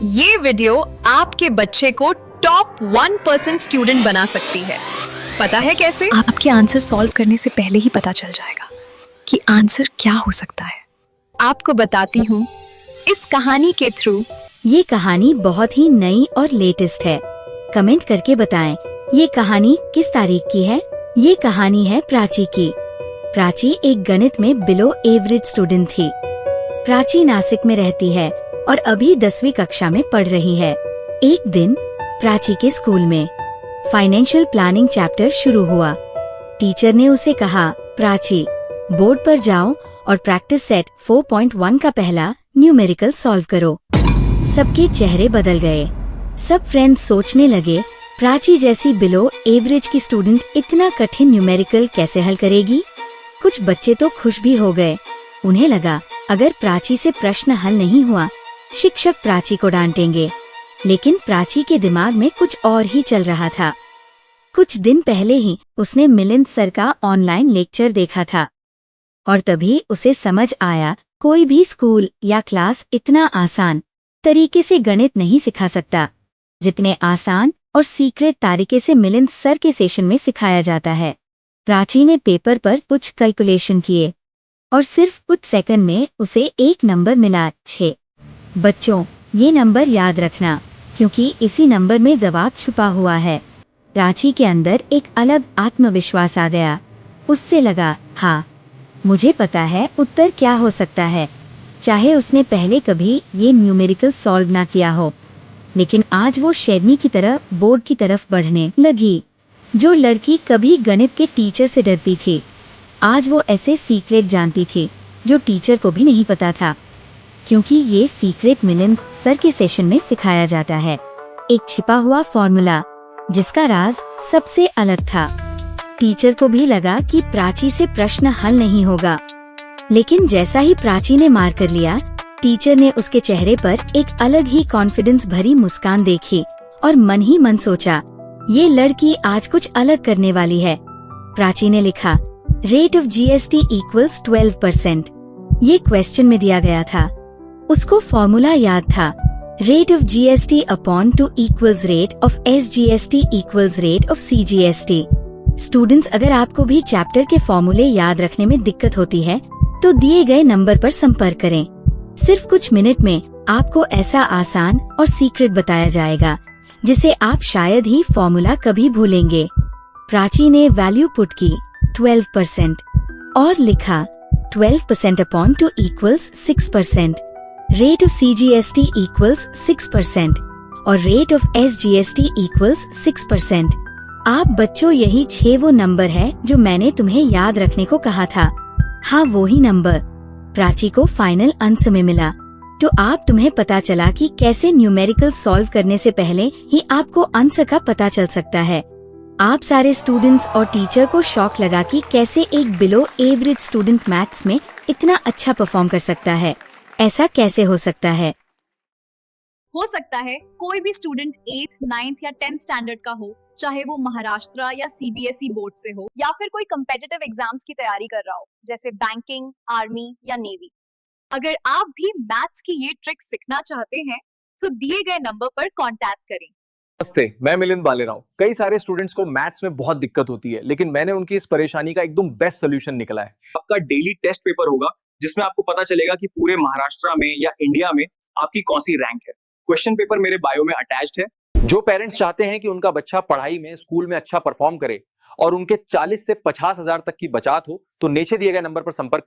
ये वीडियो आपके बच्चे को टॉप 1% स्टूडेंट बना सकती है। पता है कैसे? आपके आंसर सॉल्व करने से पहले ही पता चल जाएगा कि आंसर क्या हो सकता है। आपको बताती हूँ इस कहानी के थ्रू। ये कहानी बहुत ही नई और लेटेस्ट है। कमेंट करके बताएं ये कहानी किस तारीख की है। ये कहानी है प्राची की। प्राची एक गणित में बिलो एवरेज स्टूडेंट थी। प्राची नासिक में रहती है और अभी 10वीं कक्षा में पढ़ रही है। एक दिन प्राची के स्कूल में फाइनेंशियल प्लानिंग चैप्टर शुरू हुआ। टीचर ने उसे कहा, प्राची बोर्ड पर जाओ और प्रैक्टिस सेट 4.1 का पहला न्यूमेरिकल सॉल्व करो। सबके चेहरे बदल गए। सब फ्रेंड्स सोचने लगे, प्राची जैसी बिलो एवरेज की स्टूडेंट इतना कठिन न्यूमेरिकल कैसे हल करेगी। कुछ बच्चे तो खुश भी हो गए। उन्हें लगा अगर प्राची से प्रश्न हल नहीं हुआ शिक्षक प्राची को डांटेंगे। लेकिन प्राची के दिमाग में कुछ और ही चल रहा था। कुछ दिन पहले ही उसने मिलिंद सर का ऑनलाइन लेक्चर देखा था और तभी उसे समझ आया कोई भी स्कूल या क्लास इतना आसान तरीके से गणित नहीं सिखा सकता जितने आसान और सीक्रेट तरीके से मिलिंद सर के सेशन में सिखाया जाता है। प्राची ने पेपर पर कुछ कैलकुलेशन किए और सिर्फ कुछ सेकंड में उसे एक नंबर मिला, 6। बच्चों, ये नंबर याद रखना क्योंकि इसी नंबर में जवाब छुपा हुआ है। प्राची के अंदर एक अलग आत्मविश्वास आ गया। उससे लगा, हाँ मुझे पता है उत्तर क्या हो सकता है। चाहे उसने पहले कभी ये न्यूमेरिकल सॉल्व ना किया हो, लेकिन आज वो शेरनी की तरह बोर्ड की तरफ बढ़ने लगी। जो लड़की कभी गणित के टीचर से डरती थी, आज वो ऐसे सीक्रेट जानती थी जो टीचर को भी नहीं पता था, क्योंकि ये सीक्रेट मिलिंद सर के सेशन में सिखाया जाता है। एक छिपा हुआ फॉर्मूला जिसका राज सबसे अलग था। टीचर को भी लगा कि प्राची से प्रश्न हल नहीं होगा, लेकिन जैसा ही प्राची ने मार कर लिया, टीचर ने उसके चेहरे पर एक अलग ही कॉन्फिडेंस भरी मुस्कान देखी और मन ही मन सोचा, ये लड़की आज कुछ अलग करने वाली है। प्राची ने लिखा, रेट ऑफ जीएसटी इक्वल्स 12%। ये क्वेश्चन में दिया गया था। उसको फॉर्मूला याद था, rate of GST upon 2 equals rate of SGST equals rate of CGST. Students, अगर आपको भी चैप्टर के फॉर्मूले याद रखने में दिक्कत होती है तो दिए गए नंबर पर संपर्क करें। सिर्फ कुछ मिनट में आपको ऐसा आसान और सीक्रेट बताया जाएगा जिसे आप शायद ही फॉर्मूला कभी भूलेंगे। प्राची ने वैल्यू पुट की 12% और लिखा 12% upon 2 equals 6%। Rate of CGST equals 6% और रेट ऑफ एसजीएसटी इक्वल्स 6%। आप बच्चों, यही 6 वो नंबर है जो मैंने तुम्हें याद रखने को कहा था। हाँ, वो ही नंबर प्राची को फाइनल आंसर में मिला। तो आप तुम्हें पता चला कि कैसे न्यूमेरिकल सॉल्व करने से पहले ही आपको आंसर का पता चल सकता है। आप सारे स्टूडेंट्स और टीचर को शौक लगा कि कैसे एक बिलो एवरेज स्टूडेंट मैथ्स में इतना अच्छा परफॉर्म कर सकता है। ऐसा कैसे हो सकता है? हो सकता है कोई भी स्टूडेंट 8th, 9th या 10th स्टैंडर्ड का हो, चाहे वो महाराष्ट्र या सीबीएसई बोर्ड से हो या फिर कोई कम्पिटिटिव एग्जाम्स की तैयारी कर रहा हो जैसे बैंकिंग, आर्मी या नेवी। अगर आप भी मैथ्स की ये ट्रिक सीखना चाहते हैं तो दिए गए नंबर पर कांटेक्ट करें। नमस्ते, मैं मिलिंद बालेराव। कई सारे स्टूडेंट्स को मैथ्स में बहुत दिक्कत होती है, लेकिन मैंने उनकी इस परेशानी का एकदम बेस्ट सोल्यूशन निकला है। आपका डेली टेस्ट पेपर होगा जिसमें आपको पता चलेगा कि पूरे महाराष्ट्र में या इंडिया में आपकी कौन सी रैंक है। क्वेश्चन पेपर मेरे बायो में अटैच्ड है। जो पेरेंट्स चाहते हैं कि उनका बच्चा पढ़ाई में, स्कूल में अच्छा परफॉर्म करे और उनके 40 से 50 हजार तक की बचत हो, तो नीचे दिए गए नंबर पर संपर्क करें।